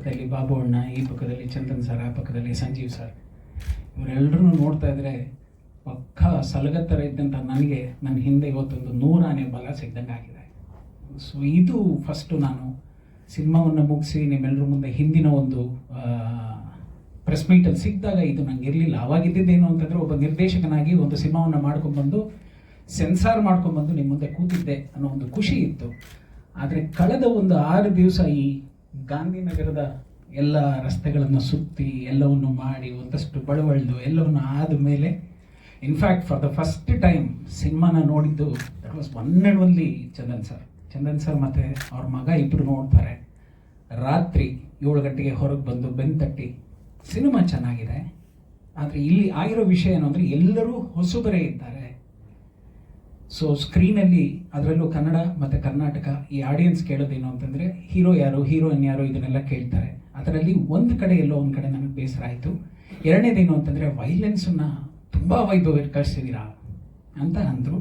ಪಕ್ಕದಲ್ಲಿ ಬಾಬು ಅಣ್ಣ, ಈ ಪಕ್ಕದಲ್ಲಿ ಚಂದನ್ ಸರ್, ಆ ಪಕ್ಕದಲ್ಲಿ ಸಂಜೀವ್ ಸರ್, ಇವರೆಲ್ಲರೂ ನೋಡ್ತಾ ಇದ್ರೆ ಪಕ್ಕ ಸಲಗತ್ತರ ಇದ್ದಂಥ ನನಗೆ ನನ್ನ ಹಿಂದೆ ಇವತ್ತೊಂದು 100 ಆನೆ ಬಲ ಸಿಗ್ದಂಗೆ ಆಗಿದೆ. ಸೊ ಇದು ಫಸ್ಟು ನಾನು ಸಿನಿಮಾವನ್ನು ಮುಗಿಸಿ ನಿಮ್ಮೆಲ್ಲರ ಮುಂದೆ ಹಿಂದಿನ ಒಂದು ಪ್ರೆಸ್ ಮೀಟಲ್ಲಿ ಸಿಕ್ಕಿದಾಗ ಇದು ನಂಗೆ ಇರಲಿಲ್ಲ. ಆವಾಗಿದ್ದೇನು ಅಂತಂದರೆ ಒಬ್ಬ ನಿರ್ದೇಶಕನಾಗಿ ಒಂದು ಸಿನಿಮಾವನ್ನು ಮಾಡ್ಕೊಂಡ್ಬಂದು ಸೆನ್ಸಾರ್ ಮಾಡ್ಕೊಂಡ್ಬಂದು ನಿಮ್ಮ ಮುಂದೆ ಕೂತಿದ್ದೆ ಅನ್ನೋ ಒಂದು ಖುಷಿ ಇತ್ತು. ಆದರೆ ಕಳೆದ ಒಂದು 6 ದಿವಸ ಈ ಗಾಂಧಿನಗರದ ಎಲ್ಲ ರಸ್ತೆಗಳನ್ನು ಸುತ್ತಿ ಎಲ್ಲವನ್ನು ಮಾಡಿ ಒಂದಷ್ಟು ಬಳವಳ್ದು ಎಲ್ಲವನ್ನು ಆದಮೇಲೆ in fact for the first time ಸಿನಿಮಾನ ನೋಡಿದ್ದು that was one and only Chandan sir ಮತ್ತು ಅವ್ರ ಮಗ ಇಬ್ಬರು ನೋಡ್ತಾರೆ. ರಾತ್ರಿ 7 ಗಂಟೆಗೆ ಹೊರಗೆ ಬಂದು ಬೆಂತಟ್ಟಿ ಸಿನಿಮಾ ಚೆನ್ನಾಗಿದೆ, ಆದರೆ ಇಲ್ಲಿ ಆಗಿರೋ ವಿಷಯ ಏನು ಅಂದರೆ ಎಲ್ಲರೂ ಹೊಸಬರೇ ಇದ್ದಾರೆ. ಸೊ ಸ್ಕ್ರೀನಲ್ಲಿ ಅದರಲ್ಲೂ ಕನ್ನಡ ಮತ್ತು ಕರ್ನಾಟಕ ಈ ಆಡಿಯನ್ಸ್ ಕೇಳೋದೇನು ಅಂತಂದರೆ ಹೀರೋ ಯಾರು, ಹೀರೋಯಿನ್ ಯಾರು ಇದನ್ನೆಲ್ಲ ಕೇಳ್ತಾರೆ. ಅದರಲ್ಲಿ ಒಂದು ಕಡೆ ಎಲ್ಲೋ ಒಂದು ಕಡೆ ನನಗೆ ಬೇಸರ ಆಯಿತು. ಎರಡನೇದೇನು ಅಂತಂದರೆ ವೈಲೆನ್ಸನ್ನು ತುಂಬ ವೈಭವೀಕರಿಸಿದ್ದೀರಾ ಅಂತ ಅಂದರು.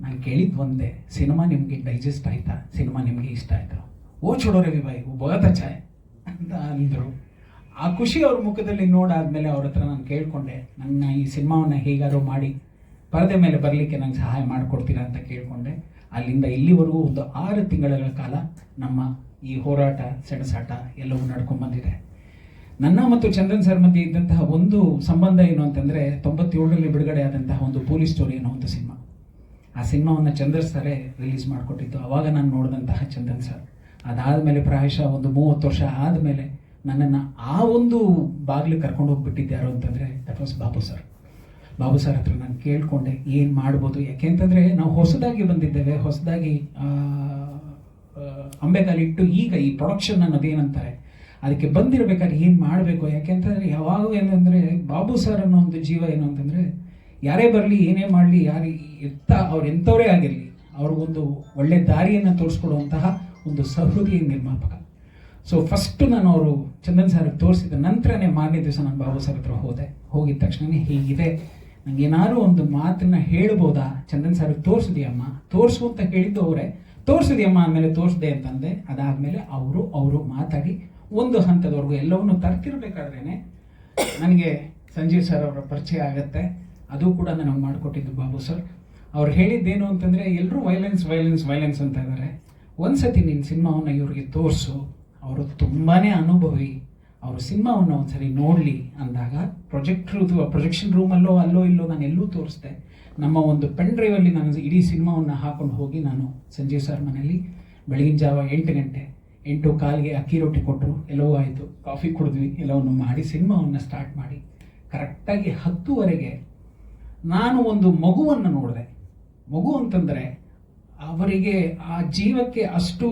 ನಾನು ಕೇಳಿದ್ದು ಒಂದೇ, ಸಿನಿಮಾ ನಿಮಗೆ ಡೈಜೆಸ್ಟ್ ಆಯಿತಾ, ಸಿನಿಮಾ ನಿಮಗೆ ಇಷ್ಟ ಆಯಿತಾ? ಓ ಚೋಡೋ ರವಿ ಬಾಯಿ ಬಹುತ್ ಅಚ್ಚಾ ಹೈ ಅಂತ ಅಂದರು. ಆ ಖುಷಿ ಅವ್ರ ಮುಖದಲ್ಲಿ ನೋಡಾದ್ಮೇಲೆ ಅವ್ರ ಹತ್ರ ನಾನು ಕೇಳಿಕೊಂಡೆ, ನನ್ನ ಈ ಸಿನಿಮಾವನ್ನು ಹೇಗಾದರೂ ಮಾಡಿ ಪರದೆ ಮೇಲೆ ಬರಲಿಕ್ಕೆ ನಂಗೆ ಸಹಾಯ ಮಾಡಿಕೊಡ್ತೀರಾ ಅಂತ ಕೇಳಿಕೊಂಡೆ. ಅಲ್ಲಿಂದ ಇಲ್ಲಿವರೆಗೂ ಒಂದು 6 ತಿಂಗಳ ಕಾಲ ನಮ್ಮ ಈ ಹೋರಾಟ ಸೆಣಸಾಟ ಎಲ್ಲವೂ ನಡ್ಕೊಂಡು ಬಂದಿದೆ. ನನ್ನ ಮತ್ತು ಚಂದನ್ ಸರ್ ಮಧ್ಯೆ ಇದ್ದಂತಹ ಒಂದು ಸಂಬಂಧ ಏನು ಅಂತಂದರೆ 97ರಲ್ಲಿ ಬಿಡುಗಡೆ ಆದಂತಹ ಒಂದು ಪೊಲೀಸ್ ಸ್ಟೋರಿ ಅನ್ನೋ ಒಂದು ಸಿನಿಮಾ. ಆ ಸಿನಿಮಾವನ್ನು ಚಂದನ್ ಸರೇ ರಿಲೀಸ್ ಮಾಡಿಕೊಟ್ಟಿದ್ದು. ಆವಾಗ ನಾನು ನೋಡಿದಂತಹ ಚಂದನ್ ಸರ್ ಅದಾದಮೇಲೆ ಪ್ರಾಯಶಃ ಒಂದು 30 ವರ್ಷ ಆದಮೇಲೆ ನನ್ನನ್ನು ಆ ಒಂದು ಬಾಗಿಲು ಕರ್ಕೊಂಡು ಹೋಗ್ಬಿಟ್ಟಿದ್ದು ಯಾರು ಅಂತಂದರೆ ದಟ್ ವಾಸ್ ಬಾಬು ಸರ್ ಹತ್ರ ನಾನು ಕೇಳಿಕೊಂಡೆ ಏನು ಮಾಡ್ಬೋದು. ಯಾಕೆಂತಂದರೆ ನಾವು ಹೊಸದಾಗಿ ಬಂದಿದ್ದೇವೆ, ಹೊಸದಾಗಿ ಅಂಬೆಗಾಲಿಟ್ಟು ಈಗ ಈ ಪ್ರೊಡಕ್ಷನ್ ಅನ್ನೋದೇನಂತಾರೆ ಅದಕ್ಕೆ ಬಂದಿರಬೇಕಾದ್ರೆ ಏನು ಮಾಡಬೇಕು. ಯಾಕೆಂತಂದರೆ ಯಾವಾಗ ಏನಂದರೆ ಬಾಬು ಸರ್ ಅನ್ನೋ ಒಂದು ಜೀವ ಏನು ಅಂತಂದರೆ ಯಾರೇ ಬರಲಿ ಏನೇ ಮಾಡಲಿ ಯಾರು ಅವ್ರು ಎಂಥವರೇ ಆಗಿರಲಿ ಅವ್ರಿಗೊಂದು ಒಳ್ಳೆ ದಾರಿಯನ್ನು ತೋರಿಸ್ಕೊಡುವಂತಹ ಒಂದು ಸಹೃದಯ ನಿರ್ಮಾಪಕ. ಸೊ ಫಸ್ಟು ನಾನು ಅವರು ಚಂದನ್ ಸರ್ಗೆ ತೋರಿಸಿದ ನಂತರನೇ ಮಾರನೇ ದಿವಸ ನಾನು ಬಾಬು ಸರ್ ಹತ್ರ ಹೋಗಿದ ತಕ್ಷಣವೇ ಹೀಗಿದೆ, ನಂಗೆ ಏನಾದ್ರು ಒಂದು ಮಾತನ್ನ ಹೇಳ್ಬೋದಾ, ಚಂದನ್ ಸರ್ಗೆ ತೋರಿಸಿದೆಯಮ್ಮ, ತೋರಿಸು ಅಂತ ಹೇಳಿದ್ದು ಅವರೇ, ತೋರಿಸಿದೆಯಮ್ಮ ಆಮೇಲೆ ತೋರಿಸಿದೆ ಅಂತಂದೆ. ಅದಾದಮೇಲೆ ಅವರು ಮಾತಾಡಿ ಒಂದು ಹಂತದವರೆಗೂ ಎಲ್ಲವನ್ನು ತರ್ತಿರ್ಬೇಕಾದ್ರೇ ನನಗೆ ಸಂಜೀವ್ ಸರ್ ಅವರ ಪರಿಚಯ ಆಗುತ್ತೆ. ಅದು ಕೂಡ ನನಗೆ ಮಾಡಿಕೊಟ್ಟಿದ್ದು ಬಾಬು ಸರ್. ಅವ್ರು ಹೇಳಿದ್ದೇನು ಅಂತಂದರೆ ಎಲ್ಲರೂ ವೈಲೆನ್ಸ್ ಅಂತ ಇದ್ದಾರೆ, ಒಂದ್ಸತಿ ನೀನು ಸಿನಿಮಾವನ್ನು ಇವ್ರಿಗೆ ತೋರಿಸು, ಅವರು ತುಂಬಾ ಅನುಭವಿ, ಅವರು ಸಿನಿಮಾವನ್ನು ಒಂದ್ಸರಿ ನೋಡಲಿ ಅಂದಾಗ ಪ್ರೊಜೆಕ್ಷನ್ ರೂಮಲ್ಲೋ ಅಲ್ಲೋ ಇಲ್ಲೋ ನಾನು ಎಲ್ಲೂ ತೋರಿಸ್ದೆ. ನಮ್ಮ ಒಂದು ಪೆನ್ ಡ್ರೈವಲ್ಲಿ ನಾನು ಇಡೀ ಸಿನಿಮಾವನ್ನು ಹಾಕೊಂಡು ಹೋಗಿ ನಾನು ಸಂಜೀವ್ ಸರ್ ಮನೆಯಲ್ಲಿ ಬೆಳಗಿನ ಜಾವ 8 ಗಂಟೆ 8:15ಗೆ ಅಕ್ಕಿ ರೊಟ್ಟಿ ಕೊಟ್ಟರು, ಎಲ್ಲವೂ ಆಯಿತು, ಕಾಫಿ ಕುಡಿದ್ವಿ, ಎಲ್ಲವನ್ನು ಮಾಡಿ ಸಿನಿಮಾವನ್ನು ಸ್ಟಾರ್ಟ್ ಮಾಡಿ ಕರೆಕ್ಟಾಗಿ 10:00ವರೆಗೆ ನಾನು ಒಂದು ಮಗುವನ್ನು ನೋಡಿದೆ. ಮಗು ಅಂತಂದರೆ ಅವರಿಗೆ ಆ ಜೀವಕ್ಕೆ ಅಷ್ಟು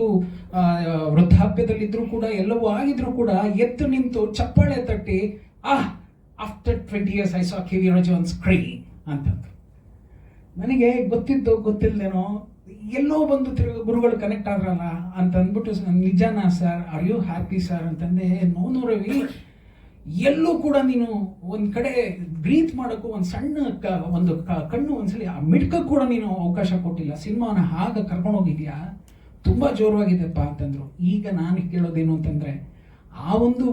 ವೃದ್ಧಾಪ್ಯದಲ್ಲಿದ್ದರೂ ಕೂಡ ಎಲ್ಲವೂ ಆಗಿದ್ರೂ ಕೂಡ ಎದ್ದು ನಿಂತು ಚಪ್ಪಾಳೆ ತಟ್ಟಿ after 20 years I saw K V Raju on screen ಅಂತಂದ್ರು. ನನಗೆ ಗೊತ್ತಿಲ್ಲದೇನೋ ಎಲ್ಲೋ ಬಂದು ಗುರುಗಳು ಕನೆಕ್ಟ್ ಆದ್ರಲ್ಲ ಅಂತ ಅಂದ್ಬಿಟ್ಟು ನಿಜಾನಾ sir, are you happy sir ಅಂತಂದೆ. ನೋ ರವಿ, ಎಲ್ಲೂ ಕೂಡ ನೀನು ಒಂದು ಕಡೆ ಬ್ರೀತ್ ಮಾಡೋಕ್ಕೂ ಒಂದು ಸಣ್ಣ ಒಂದು ಕಣ್ಣು ಒಂದ್ಸಲಿ ಆ ಮಿಡ್ಕಕ್ಕೆ ಕೂಡ ನೀನು ಅವಕಾಶ ಕೊಟ್ಟಿಲ್ಲ, ಸಿನಿಮಾನ ಹಾಗೆ ಕರ್ಕೊಂಡೋಗಿದ್ಯಾ, ತುಂಬ ಜೋರವಾಗಿದೆಪ್ಪ ಅಂತಂದರು. ಈಗ ನಾನು ಕೇಳೋದೇನು ಅಂತಂದರೆ ಆ ಒಂದು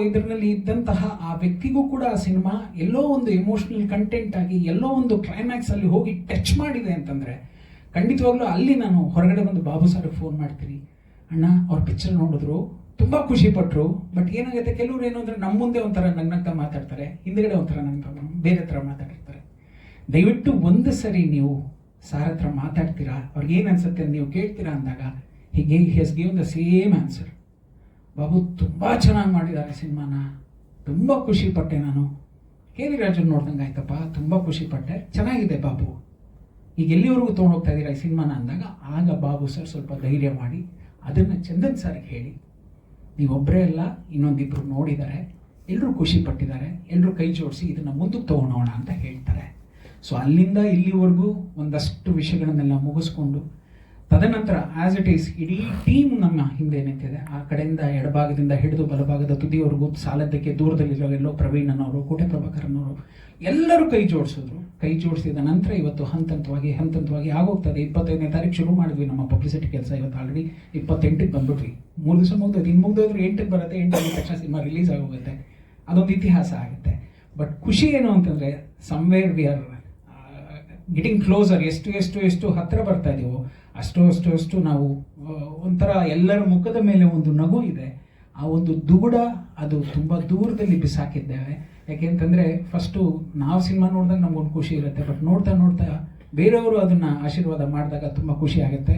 ಇದರಲ್ಲಿ ಇದ್ದಂತಹ ಆ ವ್ಯಕ್ತಿಗೂ ಕೂಡ ಆ ಸಿನಿಮಾ ಎಲ್ಲೋ ಒಂದು ಎಮೋಷ್ನಲ್ ಕಂಟೆಂಟ್ ಆಗಿ ಎಲ್ಲೋ ಒಂದು ಕ್ಲೈಮ್ಯಾಕ್ಸಲ್ಲಿ ಹೋಗಿ ಟಚ್ ಮಾಡಿದೆ ಅಂತಂದರೆ ಖಂಡಿತವಾಗ್ಲೂ ಅಲ್ಲಿ ನಾನು ಹೊರಗಡೆ ಬಂದು ಬಾಬು ಸರ್ಗೆ ಫೋನ್ ಮಾಡ್ತೀನಿ, ಅಣ್ಣ ಅವ್ರ ಪಿಕ್ಚರ್ ನೋಡಿದ್ರು, ತುಂಬ ಖುಷಿ ಪಟ್ಟರು, ಬಟ್ ಏನಾಗುತ್ತೆ ಕೆಲವ್ರು ಏನು ಅಂದರೆ ನಮ್ಮ ಮುಂದೆ ಒಂಥರ ನಗ್ನಗ್ತಾ ಮಾತಾಡ್ತಾರೆ, ಹಿಂದ್ಗಡೆ ಒಂಥರ ನನ್ನ ಬೇರೆ ಥರ ಮಾತಾಡಿರ್ತಾರೆ. ದಯವಿಟ್ಟು ಒಂದು ಸರಿ ನೀವು ಸಾರ್ ಹತ್ರ ಮಾತಾಡ್ತೀರಾ, ಅವ್ರಿಗೆ ಏನು ಅನ್ಸುತ್ತೆ ನೀವು ಕೇಳ್ತೀರಾ ಅಂದಾಗ he has given the same answer. Babu ತುಂಬ ಚೆನ್ನಾಗಿ ಮಾಡಿದ್ದಾರೆ ಸಿನಿಮಾನ, ತುಂಬ ಖುಷಿ ಪಟ್ಟೆ ನಾನು, ಕೆ ವಿ ರಾಜನ್ ನೋಡ್ದಂಗೆ ಆಯ್ತಪ್ಪ, ತುಂಬ ಖುಷಿ ಪಟ್ಟೆ, ಚೆನ್ನಾಗಿದೆ ಬಾಬು, ಈಗ ಎಲ್ಲಿವರೆಗೂ ತೊಗೊಂಡೋಗ್ತಾ ಇದ್ದೀರಾ ಈ ಸಿನಿಮಾನ ಅಂದಾಗ ಆಗ ಬಾಬು ಸರ್ ಸ್ವಲ್ಪ ಧೈರ್ಯ ಮಾಡಿ ಅದನ್ನು ಚಂದನ್ ಸರ್ಗೆ ಹೇಳಿ, ನೀವೊಬ್ಬರೇ ಅಲ್ಲ ಇನ್ನೊಂದಿಬ್ಬರು ನೋಡಿದ್ದಾರೆ, ಎಲ್ಲರೂ ಖುಷಿ ಪಟ್ಟಿದ್ದಾರೆ, ಎಲ್ಲರೂ ಕೈ ಜೋಡಿಸಿ ಇದನ್ನು ಮುಂದಕ್ಕೆ ತೊಗೊಳೋಣ ಅಂತ ಹೇಳ್ತಾರೆ. ಸೊ ಅಲ್ಲಿಂದ ಇಲ್ಲಿವರೆಗೂ ಒಂದಷ್ಟು ವಿಷಯಗಳನ್ನೆಲ್ಲ ಮುಗಿಸ್ಕೊಂಡು ತದನಂತರ ಆಸ್ ಇಟ್ ಈಸ್ ಇಡೀ ಟೀಮ್ ನಮ್ಮ ಹಿಂದೆ ನಿಂತಿದೆ. ಆ ಕಡೆಯಿಂದ ಎಡಭಾಗದಿಂದ ಹಿಡಿದು ಬಲಭಾಗದ ತುದಿಯವರೆಗೂ ಸಾಲದ್ದಕ್ಕೆ ದೂರದಲ್ಲಿರೋ ಎಲ್ಲೋ ಪ್ರವೀಣನವರು, ಕೋಟೆ ಪ್ರಭಾಕರನವರು ಎಲ್ಲರೂ ಕೈ ಜೋಡಿಸಿದ್ರು. ಕೈ ಜೋಡಿಸಿದ ನಂತರ ಇವತ್ತು ಹಂತವಾಗಿ ಆಗೋಗ್ತದೆ. 25ನೇ ತಾರೀಕು ಶುರು ಮಾಡಿದ್ವಿ ನಮ್ಮ ಪಬ್ಲಿಸಿಟಿ ಕೆಲಸ. ಇವತ್ತು ಆಲ್ರೆಡಿ 28ಕ್ಕೆ ಬಂದ್ಬಿಟ್ವಿ. 3 ದಿವಸ ಮುಗ್ದೋದು. ಇನ್ನು ಮುಗ್ದೋದ್ರೆ 8ಕ್ಕೆ ಬರುತ್ತೆ. 8 ತಕ್ಷಣ ಸಿನಿಮಾ ರಿಲೀಸ್ ಆಗೋಗುತ್ತೆ. ಅದೊಂದು ಇತಿಹಾಸ ಆಗುತ್ತೆ. ಬಟ್ ಖುಷಿ ಏನು ಅಂತಂದರೆ somewhere we are getting closer. ಎಷ್ಟು ಹತ್ತಿರ ಬರ್ತಾ ಇದೀವೋ ಅಷ್ಟು ನಾವು ಒಂಥರ ಎಲ್ಲರ ಮುಖದ ಮೇಲೆ ಒಂದು ನಗು ಇದೆ. ಆ ಒಂದು ದುಗುಡ ಅದು ತುಂಬ ದೂರದಲ್ಲಿ ಬಿಸಾಕಿದ್ದೇವೆ. ಯಾಕೆಂತಂದರೆ ಫಸ್ಟು ನಾವು ಸಿನಿಮಾ ನೋಡಿದಾಗ ನಮಗೊಂದು ಖುಷಿ ಇರುತ್ತೆ. ಬಟ್ ನೋಡ್ತಾ ಬೇರೆಯವರು ಅದನ್ನು ಆಶೀರ್ವಾದ ಮಾಡಿದಾಗ ತುಂಬ ಖುಷಿ ಆಗುತ್ತೆ.